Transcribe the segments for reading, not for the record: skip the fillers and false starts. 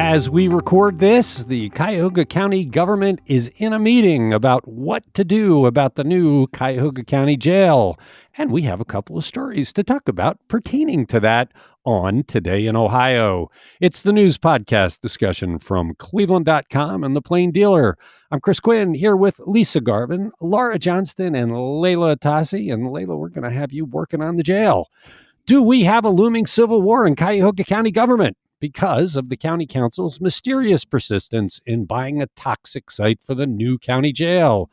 As we record this, the Cuyahoga County government is in a meeting about what to do about the new Cuyahoga County Jail. And we have a couple of stories to talk about pertaining to that on Today in Ohio. It's the news podcast discussion from cleveland.com and the Plain Dealer. I'm Chris Quinn here with Lisa Garvin, Laura Johnston, and Layla Tassi. And Layla, we're going to have you working on the jail. Do we have a looming civil war in Cuyahoga County government because of the county council's mysterious persistence in buying a toxic site for the new county jail?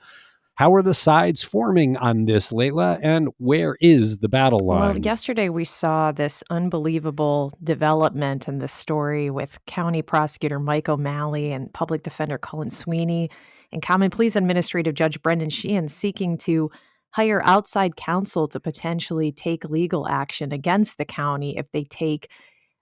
How are the sides forming on this, Layla, and where is the battle line? Well, yesterday we saw this unbelievable development in the story with County Prosecutor Mike O'Malley and Public Defender Cullen Sweeney and Common Pleas Administrative Judge Brendan Sheehan seeking to hire outside counsel to potentially take legal action against the county if they take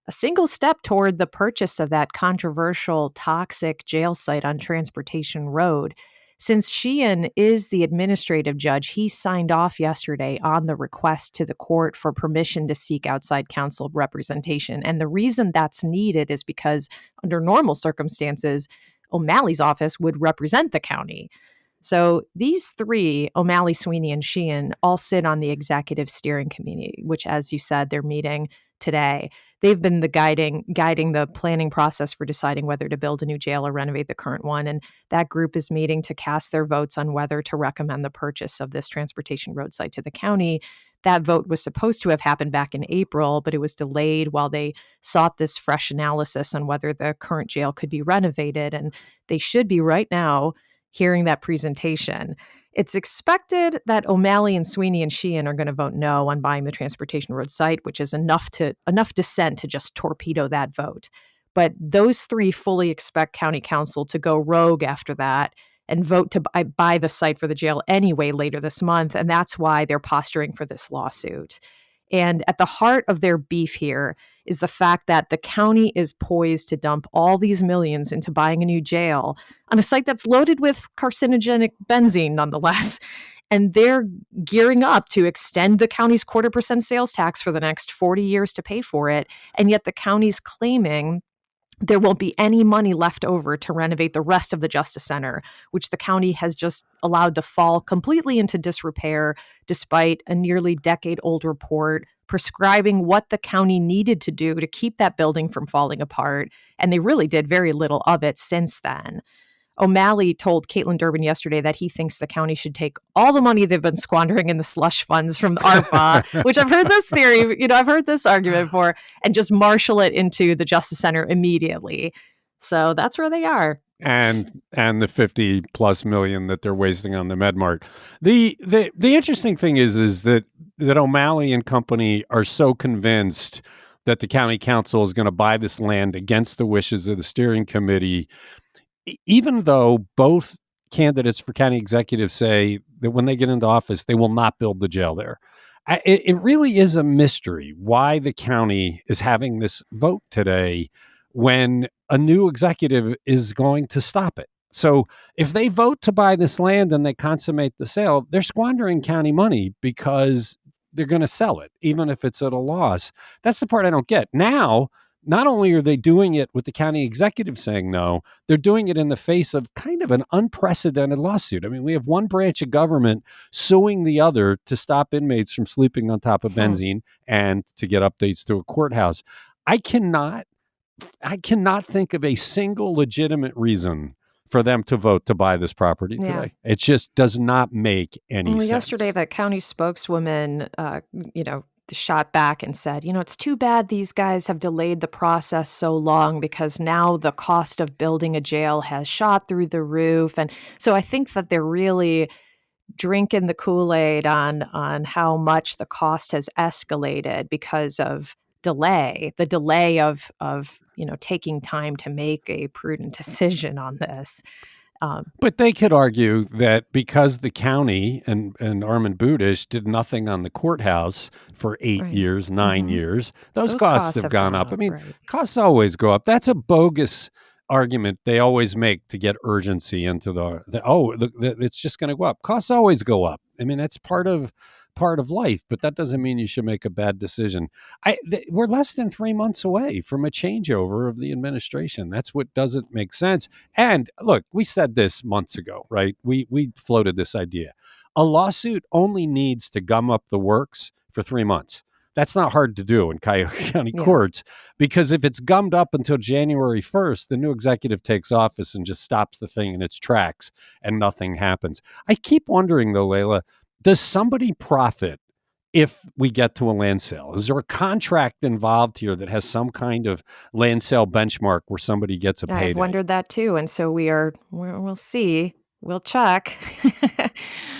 a single step toward the purchase of that controversial toxic jail site on Transportation Road. Since Sheehan is the administrative judge, he signed off yesterday on the request to the court for permission to seek outside counsel representation. And the reason that's needed is because under normal circumstances, O'Malley's office would represent the county. So these three, O'Malley, Sweeney, and Sheehan, all sit on the executive steering committee, which, as you said, they're meeting today. They've been the guiding the planning process for deciding whether to build a new jail or renovate the current one. And that group is meeting to cast their votes on whether to recommend the purchase of this Transportation Road site to the county. That vote was supposed to have happened back in April, but it was delayed while they sought this fresh analysis on whether the current jail could be renovated. And they should be right now hearing that presentation. It's expected that O'Malley and Sweeney and Sheehan are going to vote no on buying the Transportation Road site, which is enough dissent to just torpedo that vote. But those three fully expect county council to go rogue after that and vote to buy the site for the jail anyway later this month. And that's why they're posturing for this lawsuit. And at the heart of their beef here is the fact that the county is poised to dump all these millions into buying a new jail on a site that's loaded with carcinogenic benzene, nonetheless. And they're gearing up to extend the county's 0.25% sales tax for the next 40 years to pay for it. And yet the county's claiming there won't be any money left over to renovate the rest of the Justice Center, which the county has just allowed to fall completely into disrepair, despite a nearly decade-old report prescribing what the county needed to do to keep that building from falling apart. And they really did very little of it since then. O'Malley told Caitlin Durbin yesterday that he thinks the county should take all the money they've been squandering in the slush funds from ARPA, which I've heard this theory, I've heard this argument before, and just marshal it into the Justice Center immediately. So that's where they are. And the 50 plus million that they're wasting on the MedMart. The interesting thing is that O'Malley and company are so convinced that the county council is going to buy this land against the wishes of the steering committee, even though both candidates for county executives say that when they get into office, they will not build the jail there. It really is a mystery why the county is having this vote today when a new executive is going to stop it. So if they vote to buy this land and they consummate the sale, they're squandering county money because they're going to sell it, even if it's at a loss. That's the part I don't get. Now, not only are they doing it with the county executive saying no, they're doing it in the face of kind of an unprecedented lawsuit. I mean, we have one branch of government suing the other to stop inmates from sleeping on top of benzene and to get updates to a courthouse. I cannot think of a single legitimate reason for them to vote to buy this property today. It just does not make any sense. Yesterday, the county spokeswoman, shot back and said, it's too bad these guys have delayed the process so long because now the cost of building a jail has shot through the roof. And so I think that they're really drinking the Kool-Aid on how much the cost has escalated because of the delay of taking time to make a prudent decision on this. But they could argue that because the county and Armin Budish did nothing on the courthouse for 8 years, 9 years, those costs have gone up. I mean, costs always go up. That's a bogus argument they always make to get urgency into it's just going to go up. Costs always go up. I mean, that's part of part of life, but that doesn't mean you should make a bad decision. We're less than 3 months away from a changeover of the administration. That's what doesn't make sense. And look, we said this months ago, right? We floated this idea. A lawsuit only needs to gum up the works for 3 months. That's not hard to do in Cuyahoga County courts, because if it's gummed up until January 1st, the new executive takes office and just stops the thing in its tracks and nothing happens. I keep wondering, though, Layla, does somebody profit if we get to a land sale? Is there a contract involved here that has some kind of land sale benchmark where somebody gets a payday? I've wondered that too. And so we'll see. We'll check.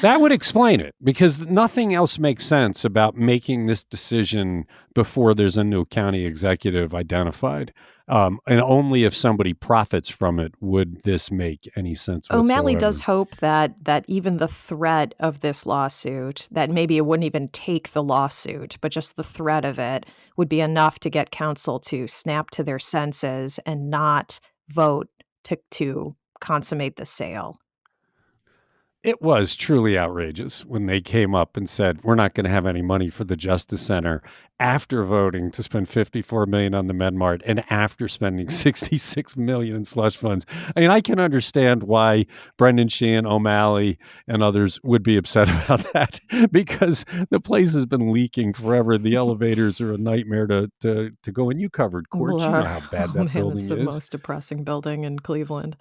That would explain it, because nothing else makes sense about making this decision before there's a new county executive identified. And only if somebody profits from it would this make any sense whatsoever. O'Malley does hope that even the threat of this lawsuit, that maybe it wouldn't even take the lawsuit, but just the threat of it would be enough to get council to snap to their senses and not vote to consummate the sale. It was truly outrageous when they came up and said, we're not going to have any money for the Justice Center after voting to spend $54 million on the MedMart and after spending $66 million in slush funds. I mean, I can understand why Brendan Sheehan, O'Malley, and others would be upset about that, because the place has been leaking forever. The elevators are a nightmare to go in. You covered courts. You know how bad that building is. It's the most depressing building in Cleveland.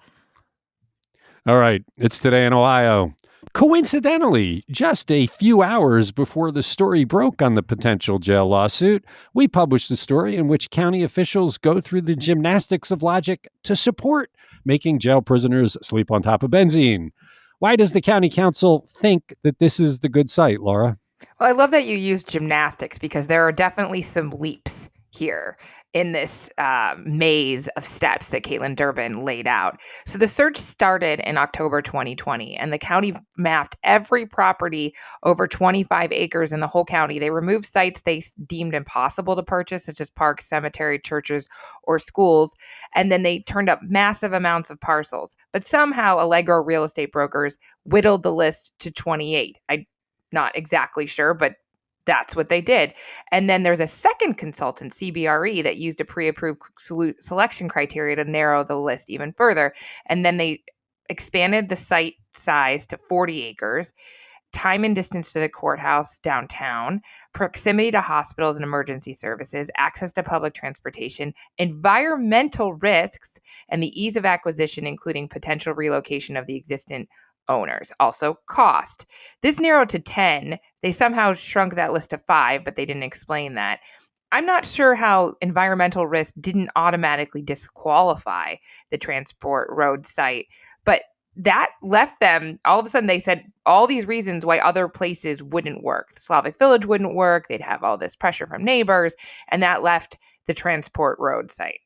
All right, it's Today in Ohio. Coincidentally, just a few hours before the story broke on the potential jail lawsuit, we published a story in which county officials go through the gymnastics of logic to support making jail prisoners sleep on top of benzene. Why does the county council think that this is the good site, Laura? Well, I love that you use gymnastics, because there are definitely some leaps here in this maze of steps that Caitlin Durbin laid out. So the search started in October 2020, and the county mapped every property over 25 acres in the whole county. They removed sites they deemed impossible to purchase, such as parks, cemetery, churches, or schools. And then they turned up massive amounts of parcels. But somehow Allegro real estate brokers whittled the list to 28. I'm not exactly sure, but that's what they did. And then there's a second consultant, CBRE, that used a pre-approved selection criteria to narrow the list even further. And then they expanded the site size to 40 acres, time and distance to the courthouse downtown, proximity to hospitals and emergency services, access to public transportation, environmental risks, and the ease of acquisition, including potential relocation of the existing owners. Also, cost. This narrowed to 10. They somehow shrunk that list to 5, but they didn't explain that. I'm not sure how environmental risk didn't automatically disqualify the transport road site, but that left them, all of a sudden they said all these reasons why other places wouldn't work. The Slavic Village wouldn't work. They'd have all this pressure from neighbors, and that left the transport road site.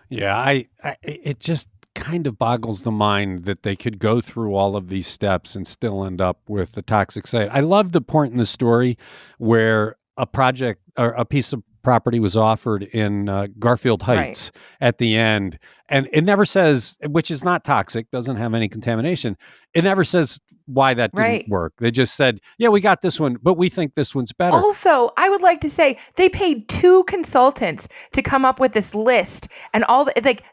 Yeah, it just kind of boggles the mind that they could go through all of these steps and still end up with the toxic site. I love the point in the story where a project or a piece of property was offered in Garfield Heights at the end, and it never says, which is not toxic, doesn't have any contamination. It never says why that didn't work. They just said, yeah, we got this one, but we think this one's better. Also, I would like to say they paid 2 consultants to come up with this list, and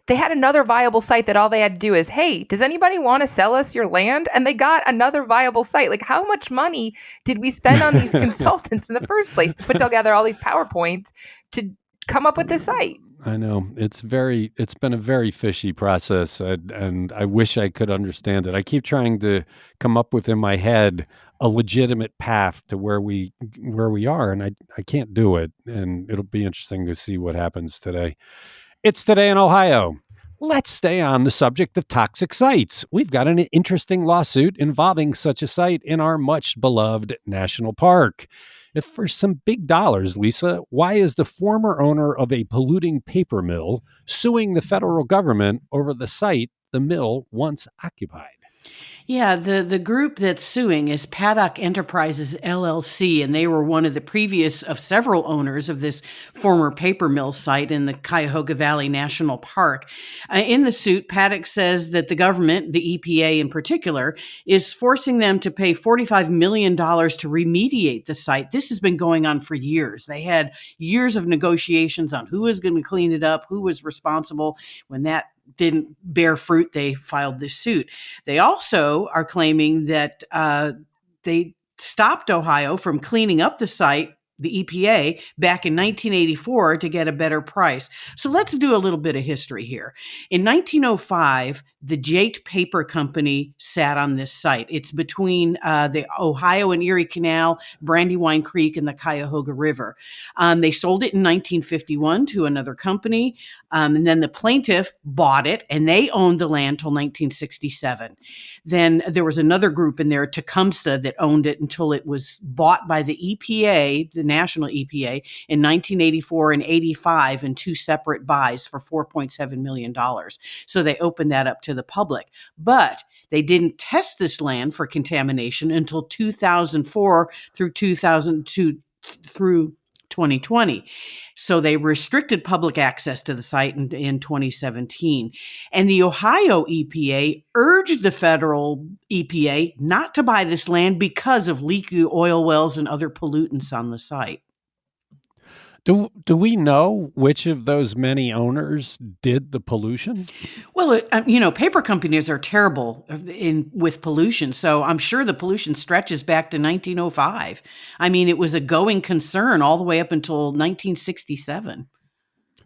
they had another viable site that all they had to do is, hey, does anybody want to sell us your land? And they got another viable site. Like, how much money did we spend on these consultants in the first place to put together all these PowerPoints to come up with this site? I know. It's been a very fishy process, and I wish I could understand it. I keep trying to come up with in my head a legitimate path to where we are, and I can't do it. And it'll be interesting to see what happens today. It's Today in Ohio. Let's stay on the subject of toxic sites. We've got an interesting lawsuit involving such a site in our much beloved national park. If for some big dollars, Lisa, why is the former owner of a polluting paper mill suing the federal government over the site the mill once occupied? Yeah, the group that's suing is Paddock Enterprises LLC, and they were one of the previous of several owners of this former paper mill site in the Cuyahoga Valley National Park. In the suit, Paddock says that the government, the EPA in particular, is forcing them to pay $45 million to remediate the site. This has been going on for years. They had years of negotiations on who was going to clean it up, who was responsible. When that didn't bear fruit, they filed this suit. They also are claiming that they stopped Ohio from cleaning up the site, the EPA, back in 1984 to get a better price. So let's do a little bit of history here. In 1905, the Jate Paper Company sat on this site. It's between the Ohio and Erie Canal, Brandywine Creek, and the Cuyahoga River. They sold it in 1951 to another company, and then the plaintiff bought it, and they owned the land till 1967. Then there was another group in there, Tecumseh, that owned it until it was bought by the EPA, the national EPA, in 1984 and 85 in two separate buys for $4.7 million. So they opened that up to the public. But they didn't test this land for contamination until 2004 through 2002 through 2020. So they restricted public access to the site in 2017. And the Ohio EPA urged the federal EPA not to buy this land because of leaky oil wells and other pollutants on the site. Do we know which of those many owners did the pollution? Well, paper companies are terrible with pollution, so I'm sure the pollution stretches back to 1905. I mean, it was a going concern all the way up until 1967.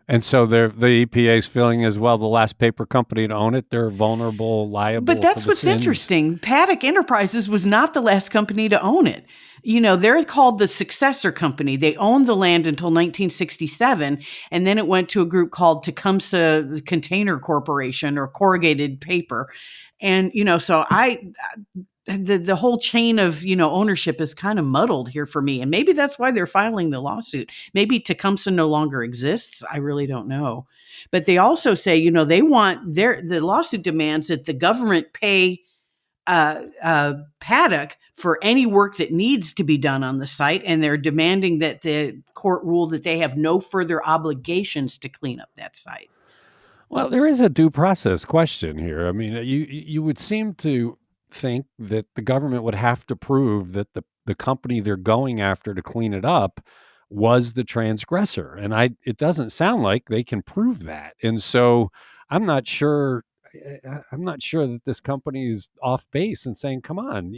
And so the EPA's feeling as well, the last paper company to own it, they're vulnerable, liable. But that's for the what's sins. interesting. Paddock Enterprises was not the last company to own it. They're called the successor company. They owned the land until 1967, and then it went to a group called Tecumseh Container Corporation or Corrugated Paper. And, so the whole chain of, ownership is kind of muddled here for me. And maybe that's why they're filing the lawsuit. Maybe Tecumseh no longer exists. I really don't know. But they also say, they want the lawsuit demands that the government pay Paddock for any work that needs to be done on the site. And they're demanding that the court rule that they have no further obligations to clean up that site. Well, there is a due process question here. I mean, you would seem to think that the government would have to prove that the company they're going after to clean it up was the transgressor. And it doesn't sound like they can prove that. And so I'm not sure that this company is off base and saying, come on,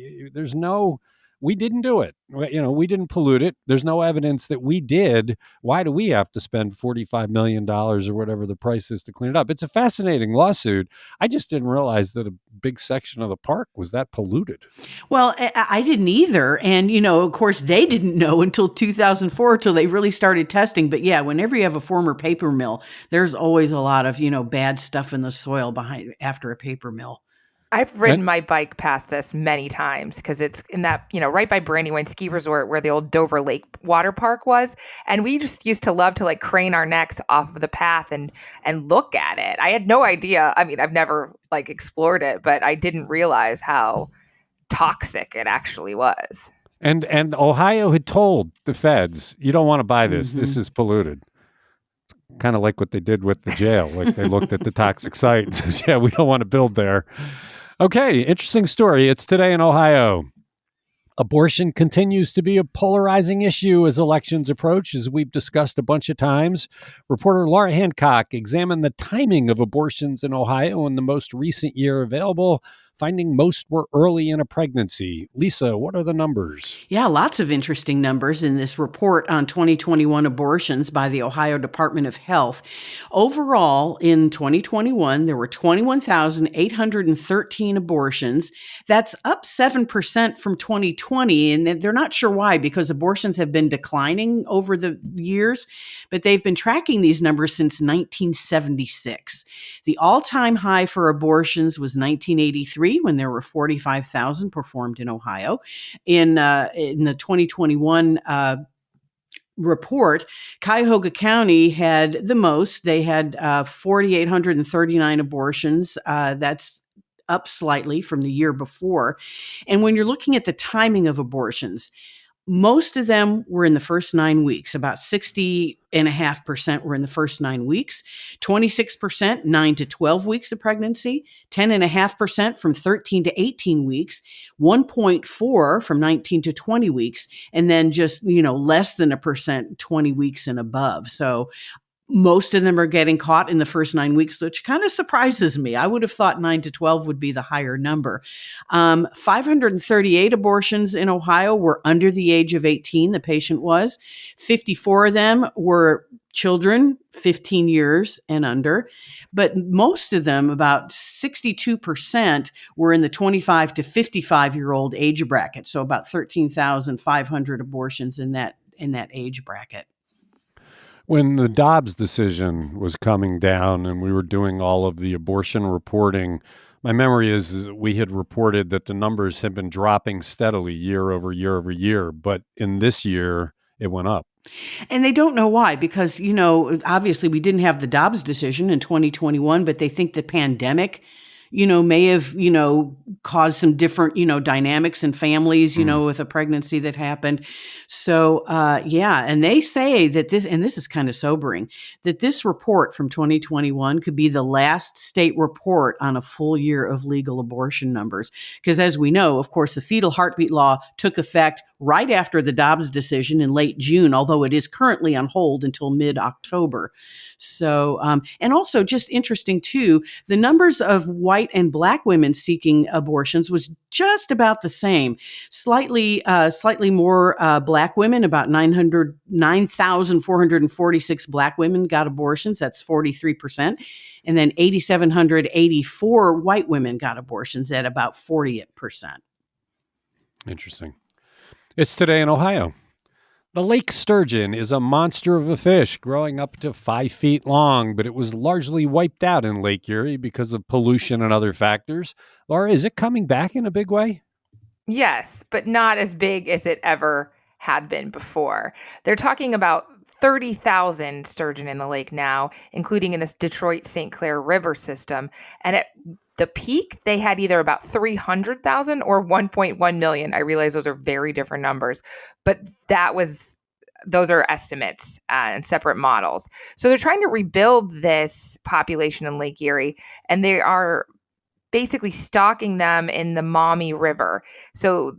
we didn't do it. We didn't pollute it. There's no evidence that we did. Why do we have to spend $45 million or whatever the price is to clean it up? It's a fascinating lawsuit. I just didn't realize that a big section of the park was that polluted. Well, I didn't either. And, of course, they didn't know until 2004, until they really started testing. But yeah, whenever you have a former paper mill, there's always a lot of, bad stuff in the soil after a paper mill. I've ridden my bike past this many times because it's in that, right by Brandywine Ski Resort where the old Dover Lake Water Park was. And we just used to love to crane our necks off of the path and look at it. I had no idea. I mean, I've never explored it, but I didn't realize how toxic it actually was. And Ohio had told the feds, you don't want to buy this. Mm-hmm. This is polluted. It's kind of like what they did with the jail. They looked at the toxic site and says, yeah, we don't want to build there. Okay, interesting story. It's Today in Ohio. Abortion continues to be a polarizing issue as elections approach, as we've discussed a bunch of times. Reporter Laura Hancock examined the timing of abortions in Ohio in the most recent year available, finding most were early in a pregnancy. Lisa, what are the numbers? Yeah, lots of interesting numbers in this report on 2021 abortions by the Ohio Department of Health. Overall, in 2021, there were 21,813 abortions. That's up 7% from 2020, and they're not sure why, because abortions have been declining over the years, but they've been tracking these numbers since 1976. The all-time high for abortions was 1983, when there were 45,000 performed in Ohio. In the 2021 report, Cuyahoga County had the most. They had 4,839 abortions. That's up slightly from the year before. And when you're looking at the timing of abortions, most of them were in the first 9 weeks. About 60.5% were in the first 9 weeks, 26% 9 to 12 weeks of pregnancy, 10.5% from 13 to 18 weeks, 1.4 from 19 to 20 weeks, and then just, less than 1% 20 weeks and above. So most of them are getting caught in the first 9 weeks, which kind of surprises me. I would have thought 9 to 12 would be the higher number. 538 abortions in Ohio were under the age of 18, the patient was. 54 of them were children, 15 years and under. But most of them, about 62%, were in the 25 to 55-year-old age bracket. So about 13,500 abortions in that age bracket. When the Dobbs decision was coming down and we were doing all of the abortion reporting, my memory is we had reported that the numbers had been dropping steadily year over year over year, but in this year, it went up. And they don't know why, because, obviously we didn't have the Dobbs decision in 2021, but they think the pandemic may have, caused some different, dynamics in families, with a pregnancy that happened. So, and they say that this is kind of sobering, that this report from 2021 could be the last state report on a full year of legal abortion numbers. Because as we know, of course, the fetal heartbeat law took effect right after the Dobbs decision in late June, although it is currently on hold until mid-October. So, and also just interesting too, the numbers of white and black women seeking abortions was just about the same. Slightly more black women, about 9,446 black women got abortions. That's 43%. And then 8,784 white women got abortions at about 40%. Interesting. It's today in Ohio. The lake sturgeon is a monster of a fish growing up to 5 feet long, but it was largely wiped out in Lake Erie because of pollution and other factors. Laura, is it coming back in a big way? Yes, but not as big as it ever had been before. They're talking about 30,000 sturgeon in the lake now, including in this Detroit-St. Clair River system. And at the peak, they had either about 300,000 or 1.1 million. I realize those are very different numbers, but those are estimates and separate models. So they're trying to rebuild this population in Lake Erie, and they are basically stocking them in the Maumee River. So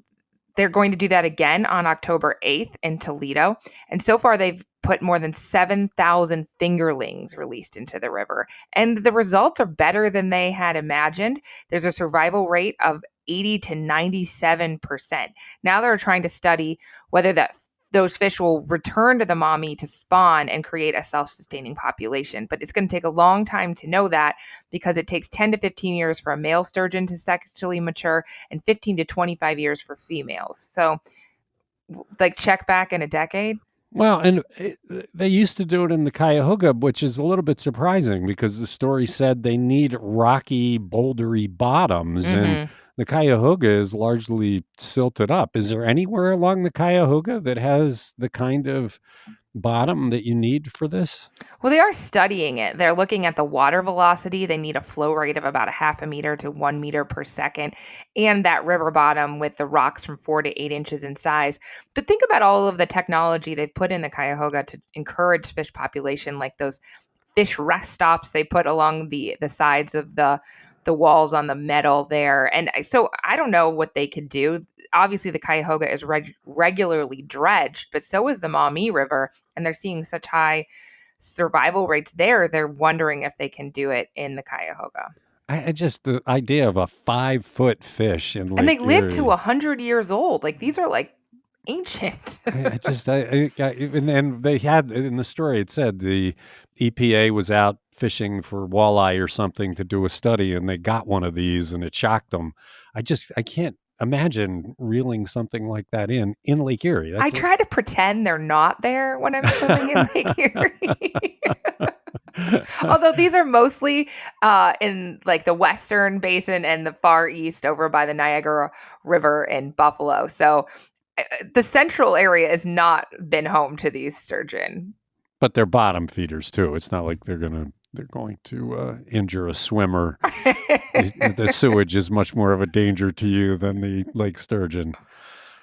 they're going to do that again on October 8th in Toledo. And so far, they've put more than 7,000 fingerlings released into the river. And the results are better than they had imagined. There's a survival rate of 80 to 97%. Now they're trying to study whether those fish will return to the Maumee to spawn and create a self-sustaining population. But it's going to take a long time to know that, because it takes 10 to 15 years for a male sturgeon to sexually mature and 15 to 25 years for females. So, check back in a decade. Well, and they used to do it in the Cuyahoga, which is a little bit surprising because the story said they need rocky, bouldery bottoms, and the Cuyahoga is largely silted up. Is there anywhere along the Cuyahoga that has the kind of bottom that you need for this? Well, they are studying it. They're looking at the water velocity. They need a flow rate of about 0.5 meter to 1 meter per second, and that river bottom with the rocks from 4 to 8 inches in size. But think about all of the technology they've put in the Cuyahoga to encourage fish population, like those fish rest stops they put along the sides of the walls on the metal there. And so I don't know what they could do. Obviously, the Cuyahoga is regularly dredged, but so is the Maumee River, and they're seeing such high survival rates there. They're wondering if they can do it in the Cuyahoga. I just, the idea of a 5-foot fish in Lake And they live Erie. to 100 years old. These are ancient. And they had, in the story, it said the EPA was out fishing for walleye or something to do a study, and they got one of these, and it shocked them. I can't imagine reeling something like that in Lake Erie. I try to pretend they're not there when I'm swimming in Lake Erie. Although these are mostly in the Western Basin and the Far East over by the Niagara River in Buffalo. So the central area has not been home to these sturgeon. But they're bottom feeders too. It's not like they're going to they're going to injure a swimmer. The sewage is much more of a danger to you than the lake sturgeon.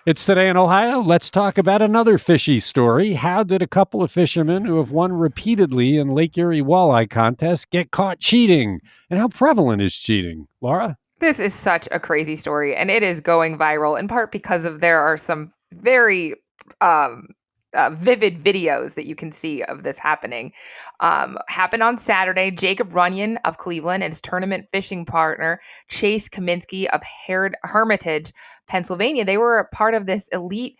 It's Today in Ohio. Let's talk about another fishy story. How did a couple of fishermen who have won repeatedly in Lake Erie walleye contests get caught cheating? And how prevalent is cheating? Laura? This is such a crazy story, and it is going viral in part because there are some very vivid videos that you can see of this happening. Happened on Saturday. Jacob Runyon of Cleveland and his tournament fishing partner, Chase Kaminsky of Hermitage, Pennsylvania, they were a part of this elite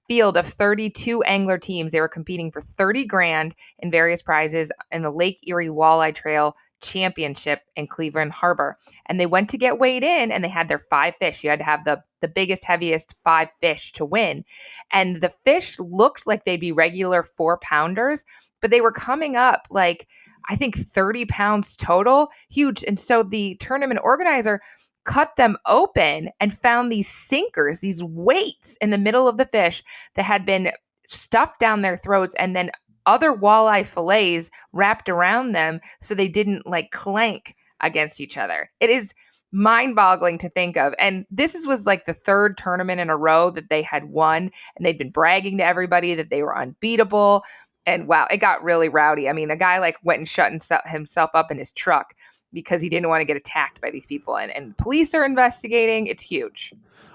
field of 32 angler teams. They were competing for 30 grand in various prizes in the Lake Erie Walleye Trail Championship in Cleveland Harbor. And they went to get weighed in, and they had their 5 fish. You had to have the biggest, heaviest 5 fish to win. And the fish looked like they'd be regular 4-pounders, but they were coming up like, I think 30 pounds total, huge. And so the tournament organizer cut them open and found these sinkers, these weights in the middle of the fish that had been stuffed down their throats, and then other walleye fillets wrapped around them so they didn't like clank against each other. It is mind-boggling to think of. And this was like the 3rd tournament in a row that they had won, and they'd been bragging to everybody that they were unbeatable. And wow, it got really rowdy. I mean, a guy like went and shut himself up in his truck because he didn't want to get attacked by these people. And police are investigating. It's huge.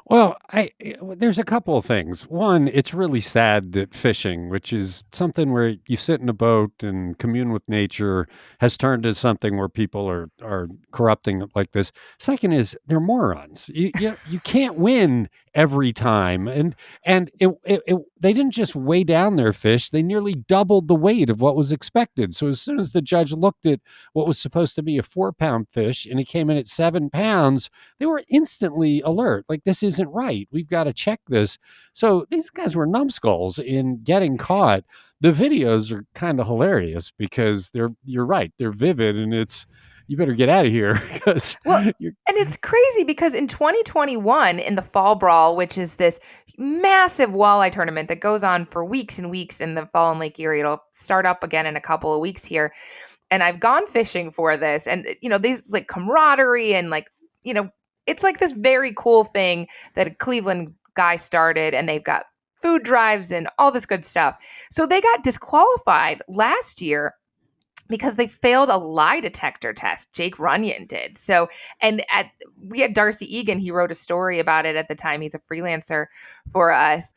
Well, there's a couple of things. One, it's really sad that fishing, which is something where you sit in a boat and commune with nature, has turned into something where people are corrupting it like this. Second is they're morons. You can't win every time, and they didn't just weigh down their fish; they nearly doubled the weight of what was expected. So as soon as the judge looked at what was supposed to be a 4-pound fish and it came in at 7 pounds, they were instantly alert. Like, this isn't right. We've got to check this. So these guys were numbskulls in getting caught. The videos are kind of hilarious because you're right. They're vivid, and you better get out of here. And it's crazy because in 2021, in the Fall Brawl, which is this massive walleye tournament that goes on for weeks and weeks in the fall in Lake Erie, it'll start up again in a couple of weeks here. And I've gone fishing for this, and these like camaraderie and it's like this very cool thing that a Cleveland guy started, and they've got food drives and all this good stuff. So they got disqualified last year because they failed a lie detector test. Jake Runyon did. So, we had Darcy Egan. He wrote a story about it at the time. He's a freelancer for us.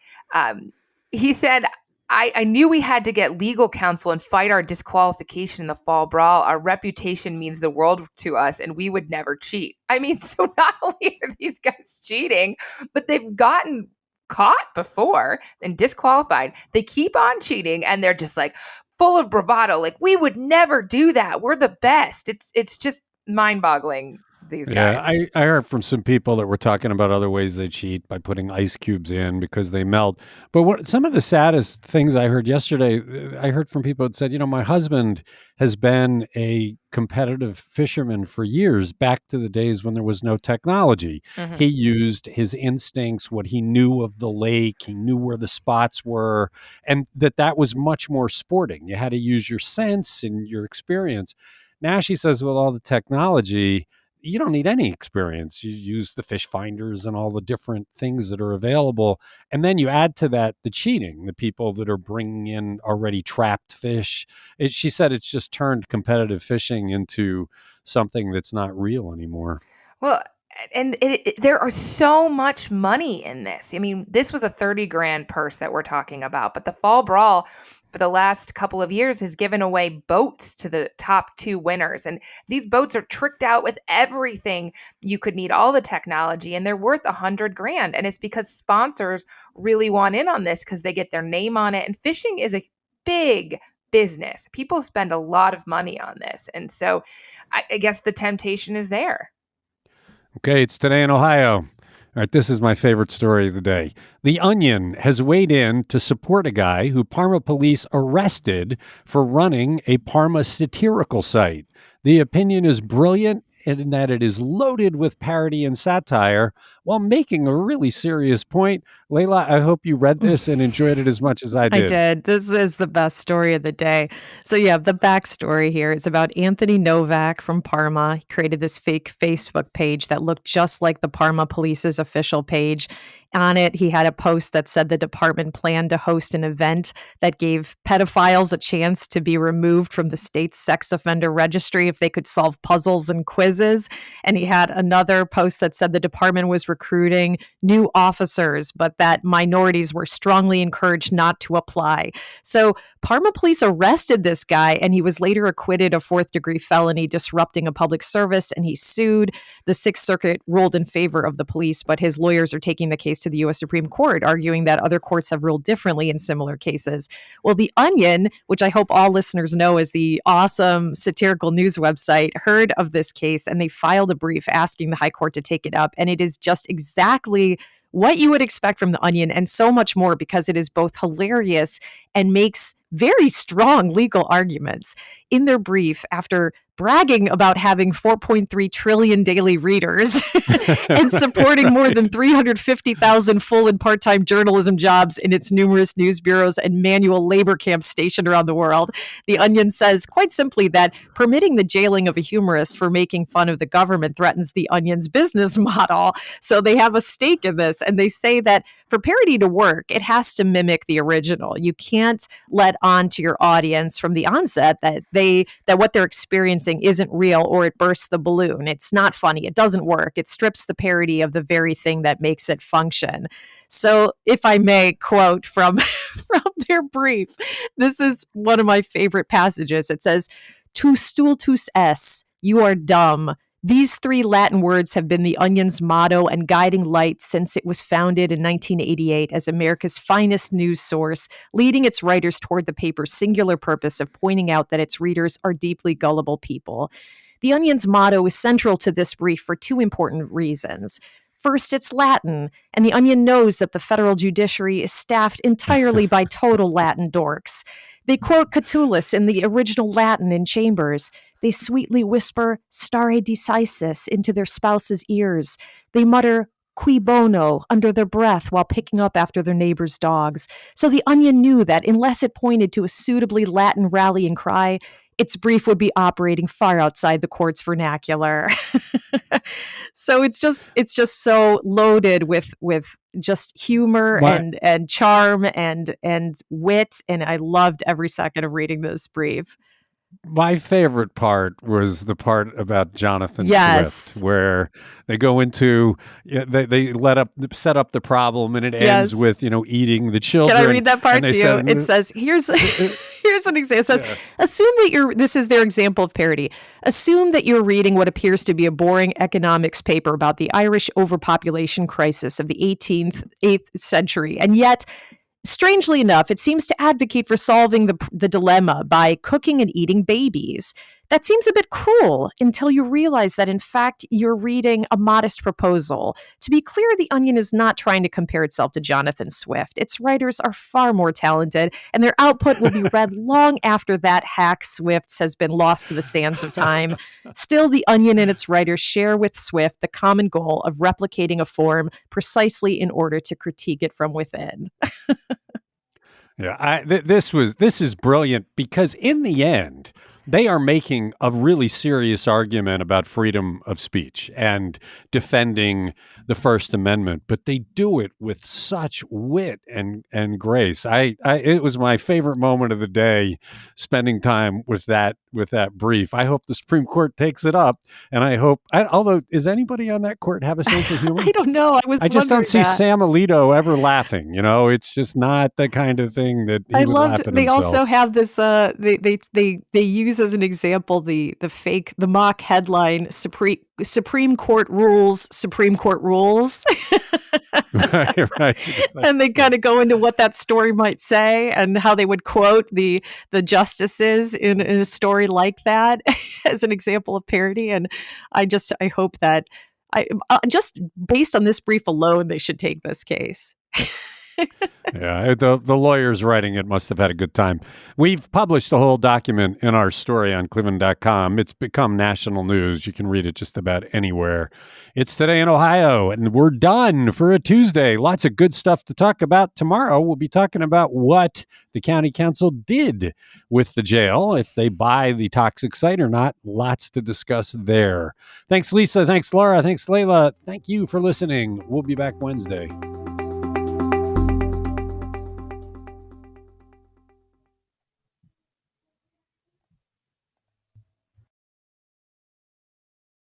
He said, I knew we had to get legal counsel and fight our disqualification in the Fall Brawl. Our reputation means the world to us, and we would never cheat. I mean, so not only are these guys cheating, but they've gotten caught before and disqualified. They keep on cheating, and they're just like full of bravado. Like, we would never do that. We're the best. It's just mind-boggling. These guys. Yeah, I heard from some people that were talking about other ways they cheat by putting ice cubes in because they melt. But some of the saddest things I heard yesterday, I heard from people that said, my husband has been a competitive fisherman for years, back to the days when there was no technology. Mm-hmm. He used his instincts, what he knew of the lake, he knew where the spots were, and that was much more sporting. You had to use your sense and your experience. Now she says, with all the technology, you don't need any experience. You use the fish finders and all the different things that are available. And then you add to that the cheating, the people that are bringing in already trapped fish. She said it's just turned competitive fishing into something that's not real anymore. Well, and there are so much money in this. I mean, this was a 30 grand purse that we're talking about, but the Fall Brawl for the last couple of years has given away boats to the top 2 winners. And these boats are tricked out with everything you could need, all the technology, and they're worth 100 grand. And it's because sponsors really want in on this because they get their name on it. And fishing is a big business. People spend a lot of money on this. And so I guess the temptation is there. Okay, it's Today in Ohio. All right, this is my favorite story of the day. The Onion has weighed in to support a guy who Parma police arrested for running a Parma satirical site. The opinion is brilliant in that it is loaded with parody and satire while making a really serious point. Layla, I hope you read this and enjoyed it as much as I I did. did. This is the best story of the day. So, yeah, the backstory here is about Anthony Novak from Parma. He created this fake Facebook page that looked just like the Parma police's official page. On it, he had a post that said the department planned to host an event that gave pedophiles a chance to be removed from the state's sex offender registry if they could solve puzzles and quizzes. And he had another post that said the department was recruiting new officers, but that minorities were strongly encouraged not to apply. So Parma police arrested this guy, and he was later acquitted of fourth-degree felony disrupting a public service, and he sued. The Sixth Circuit ruled in favor of the police, but his lawyers are taking the case to the U.S. Supreme Court, arguing that other courts have ruled differently in similar cases. Well, The Onion, which I hope all listeners know is the awesome satirical news website, heard of this case, and they filed a brief asking the High Court to take it up, and it is just exactly what you would expect from The Onion and so much more, because it is both hilarious and makes very strong legal arguments. In their brief, after bragging about having 4.3 trillion daily readers and supporting more than 350,000 full and part-time journalism jobs in its numerous news bureaus and manual labor camps stationed around the world, The Onion says quite simply that permitting the jailing of a humorist for making fun of the government threatens The Onion's business model. So they have a stake in this, and they say that for parody to work, it has to mimic the original. You can't let on to your audience from the onset that what they're experiencing isn't real, or it bursts the balloon. It's not funny. It doesn't work. It strips the parody of the very thing that makes it function. So if I may quote from their brief, this is one of my favorite passages. It says, "Tu stultus es, you are dumb. These three Latin words have been The Onion's motto and guiding light since it was founded in 1988 as America's finest news source, leading its writers toward the paper's singular purpose of pointing out that its readers are deeply gullible people. The Onion's motto is central to this brief for two important reasons. First, it's Latin, and The Onion knows that the federal judiciary is staffed entirely by total Latin dorks. They quote Catullus in the original Latin in chambers. They sweetly whisper stare decisis into their spouse's ears. They mutter qui bono under their breath while picking up after their neighbor's dogs. So The Onion knew that unless it pointed to a suitably Latin rallying cry, its brief would be operating far outside the court's vernacular." So it's just so loaded with just humor and charm and wit, and I loved every second of reading this brief. My favorite part was the part about Jonathan Yes. Swift, where they go into they set up the problem, and it ends Yes. with eating the children. Can I read that part And to they you? said- It says, here's an example. It says, Yeah. assume that this is their example of parody. Assume that you're reading what appears to be a boring economics paper about the Irish overpopulation crisis of the 8th century, and yet, strangely enough, it seems to advocate for solving the dilemma by cooking and eating babies. That seems a bit cruel until you realize that, in fact, you're reading a modest proposal. To be clear, The Onion is not trying to compare itself to Jonathan Swift. Its writers are far more talented, and their output will be read long after that hack Swift's has been lost to the sands of time. Still, The Onion and its writers share with Swift the common goal of replicating a form precisely in order to critique it from within. Yeah, this is brilliant, because in the end, they are making a really serious argument about freedom of speech and defending the First Amendment, but they do it with such wit and grace. It was my favorite moment of the day, spending time with that brief. I hope the Supreme Court takes it up, and although, does anybody on that court have a sense of humor? I don't know. I just don't see Sam Alito ever laughing. It's just not the kind of thing that he would laugh at They himself. also have this. They use as an example the mock headline Supreme Court rules. right. And they kind of go into what that story might say and how they would quote the justices in a story like that as an example of parody. And I hope that just based on this brief alone, they should take this case. Yeah, the lawyers writing it must have had a good time. We've published the whole document in our story on cleveland.com. It's become national news. You can read it just about anywhere. It's Today in Ohio, and we're done for a Tuesday. Lots of good stuff to talk about tomorrow. We'll be talking about what the county council did with the jail, if they buy the toxic site or not. Lots to discuss there. Thanks, Lisa. Thanks, Laura. Thanks, Layla. Thank you for listening. We'll be back Wednesday.